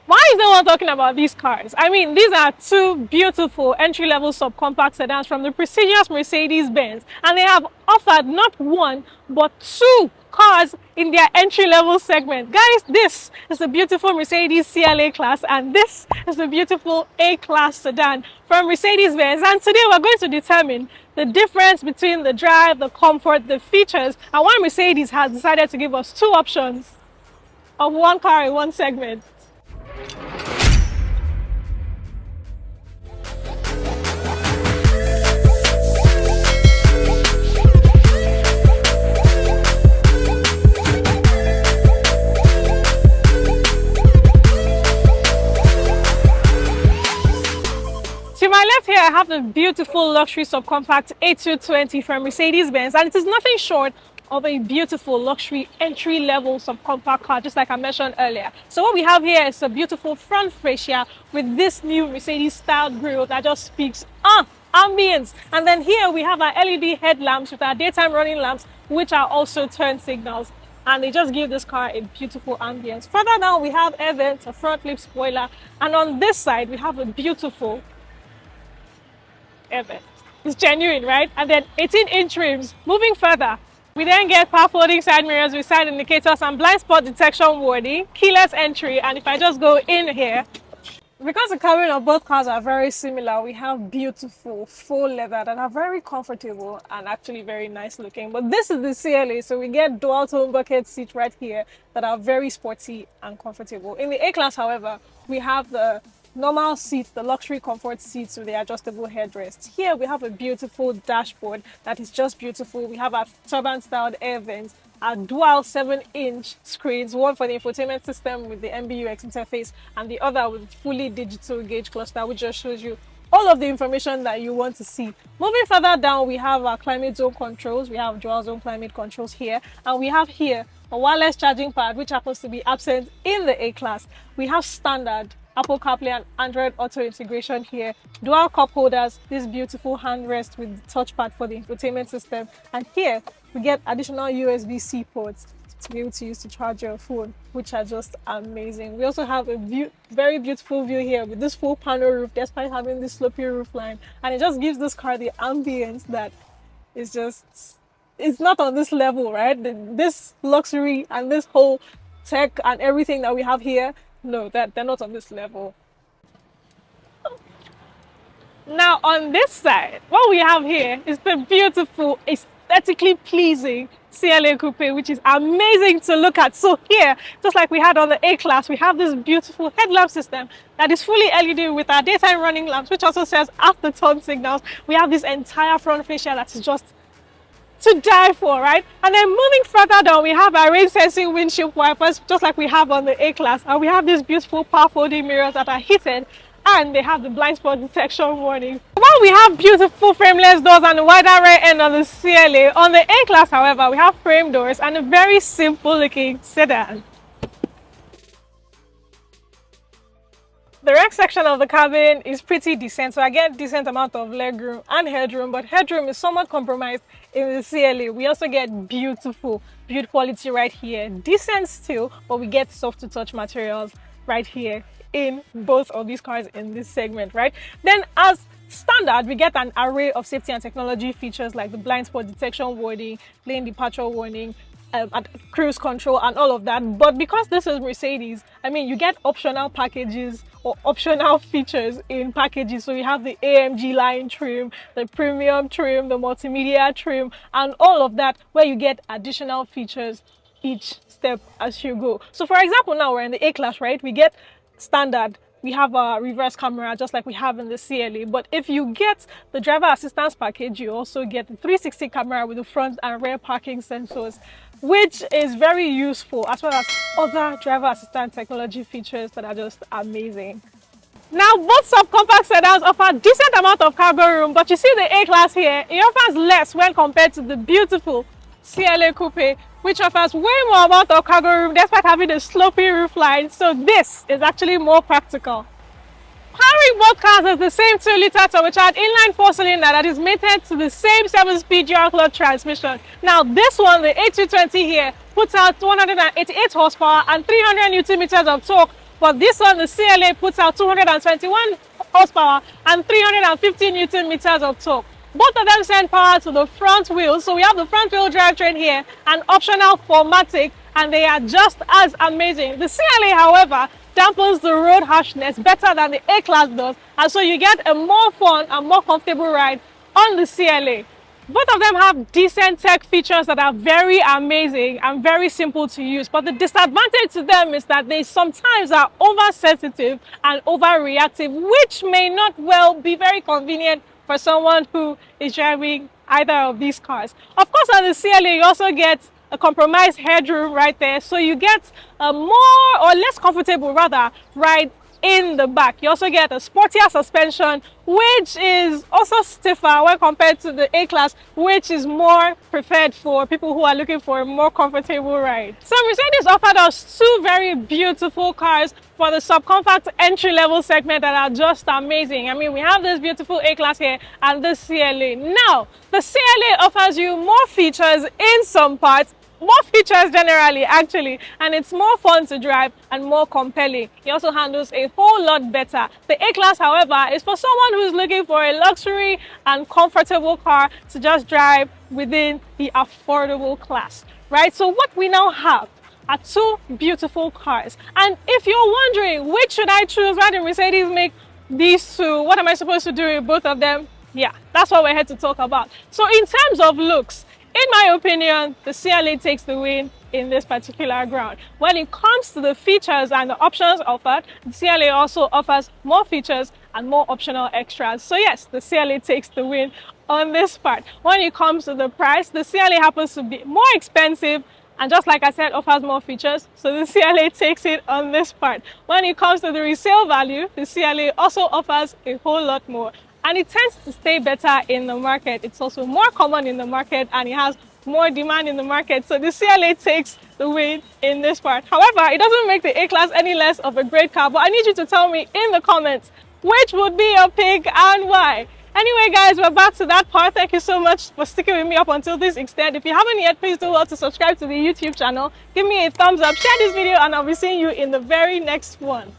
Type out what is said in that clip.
Why is no one talking about these cars? I mean, these are two beautiful entry-level subcompact sedans from the prestigious Mercedes-Benz, and they have offered not one, but two cars in their entry-level segment. Guys, this is the beautiful Mercedes CLA class, and this is the beautiful A-class sedan from Mercedes-Benz. And today we're going to determine the difference between the drive, the comfort, the features, and why Mercedes has decided to give us two options of one car in one segment. To my left here, I have the beautiful luxury subcompact A220 from Mercedes-Benz, and it is nothing short of a beautiful luxury entry-level subcompact car, just like I mentioned earlier. So what we have here is a beautiful front fascia with this new Mercedes-styled grille that just speaks ambience. And then here we have our LED headlamps with our daytime running lamps, which are also turn signals, and they just give this car a beautiful ambience. Further down, we have air vents, a front lip spoiler, and on this side, we have a beautiful air vent. It's genuine, right? And then 18-inch rims. Moving further, we then get power folding side mirrors with side indicators and blind spot detection warning, keyless entry, and if I just go in here, because the cabin of both cars are very similar, we have beautiful faux leather that are very comfortable and actually very nice looking. But this is the CLA, so we get dual tone bucket seats right here that are very sporty and comfortable. In the A-Class, however, we have the normal seats, the luxury comfort seats with the adjustable headrest. Here we have a beautiful dashboard that is just beautiful. We have our turban styled air vents, our dual 7-inch screens, one for the infotainment system with the MBUX interface and the other with fully digital gauge cluster, which just shows you all of the information that you want to see. Moving further down, we have our climate zone controls. We have dual zone climate controls here, and we have here a wireless charging pad, which happens to be absent in the A-Class. We have standard Apple CarPlay and Android Auto integration here, dual cup holders, this beautiful handrest with the touchpad for the infotainment system, and here we get additional USB-C ports to be able to use to charge your phone, which are just amazing. We also have a very beautiful view here with this full panel roof despite having this slopey roof line, and it just gives this car the ambience that is just, it's not on this level, right? This luxury and this whole tech and everything that we have here, no, that they're not on this level. Now on this side, what we have here is the beautiful, aesthetically pleasing CLA Coupe, which is amazing to look at. So here, just like we had on the A-Class, we have this beautiful headlamp system that is fully LED with our daytime running lamps, which also says after turn signals. We have this entire front fascia that is just to die for, right? And then moving further down, we have our rain sensing windshield wipers, just like we have on the A-Class, and we have these beautiful power folding mirrors that are heated, and they have the blind spot detection warning. While we have beautiful frameless doors and a wider rear end on the CLA, on the A-Class, however, we have frame doors and a very simple looking sedan. The rec section of the cabin is pretty decent, so I get decent amount of legroom and headroom, but headroom is somewhat compromised in the CLA. We also get beautiful build quality right here, decent still, but we get soft to touch materials right here in both of these cars in this segment, right? Then as standard, we get an array of safety and technology features like the blind spot detection warning, lane departure warning, and cruise control and all of that. But because this is Mercedes, I mean, you get optional packages or optional features in packages. So you have the AMG line trim, the premium trim, the multimedia trim, and all of that, where you get additional features each step as you go. So for example, now we're in the A-Class, right? We get standard, we have a reverse camera just like we have in the CLA, but if you get the driver assistance package, you also get the 360 camera with the front and rear parking sensors, which is very useful, as well as other driver assistance technology features that are just amazing. Now, both subcompact sedans offer a decent amount of cargo room, but you see the A-Class here, it offers less when compared to the beautiful CLA Coupe, which offers way more amount of cargo room despite having a slopey roof line. So this is actually more practical. Powering both cars is the same 2-liter turbocharged inline 4-cylinder that is mated to the same 7-speed dual clutch transmission. Now this one, the A220 here, puts out 188 horsepower and 300 Nm of torque, But this one, the CLA, puts out 221 horsepower and 350 Newton meters of torque. Both of them send power to the front wheels. So we have the front wheel drivetrain here, an optional 4MATIC, and they are just as amazing. The CLA, however, dampens the road harshness better than the A-Class does, and so you get a more fun and more comfortable ride on the CLA. Both of them have decent tech features that are very amazing and very simple to use, but the disadvantage to them is that they sometimes are oversensitive and overreactive, which may not well be very convenient for someone who is driving either of these cars. Of course, on the CLA, you also get a compromised headroom right there, so you get a more or less comfortable rather ride in the back. You also get a sportier suspension, which is also stiffer when compared to the A-Class, which is more preferred for people who are looking for a more comfortable ride. So Mercedes offered us two very beautiful cars for the subcompact entry-level segment that are just amazing. I mean, we have this beautiful A-Class here and this CLA. Now, the CLA offers you more features in some parts, more features generally actually, and it's more fun to drive and more compelling. It also handles a whole lot better. The A-Class, however, is for someone who's looking for a luxury and comfortable car to just drive within the affordable class, right? So what we now have are two beautiful cars, and if you're wondering which should I choose, why did Mercedes make these two, what am I supposed to do with both of them? Yeah, that's what we're here to talk about. So in terms of looks, in my opinion, the CLA takes the win in this particular ground. When it comes to the features and the options offered, the CLA also offers more features and more optional extras. So yes, the CLA takes the win on this part. When it comes to the price, the CLA happens to be more expensive, and just like I said, offers more features, so the CLA takes it on this part. When it comes to the resale value, the CLA also offers a whole lot more, and it tends to stay better in the market. It's also more common in the market, and it has more demand in the market, so the CLA takes the win in this part. However, it doesn't make the A-Class any less of a great car, but I need you to tell me in the comments which would be your pick and why. Anyway guys, we're back to that part. Thank you so much for sticking with me up until this extent. If you haven't yet, please do well to subscribe to the YouTube channel. Give me a thumbs up, share this video, and I'll be seeing you in the very next one.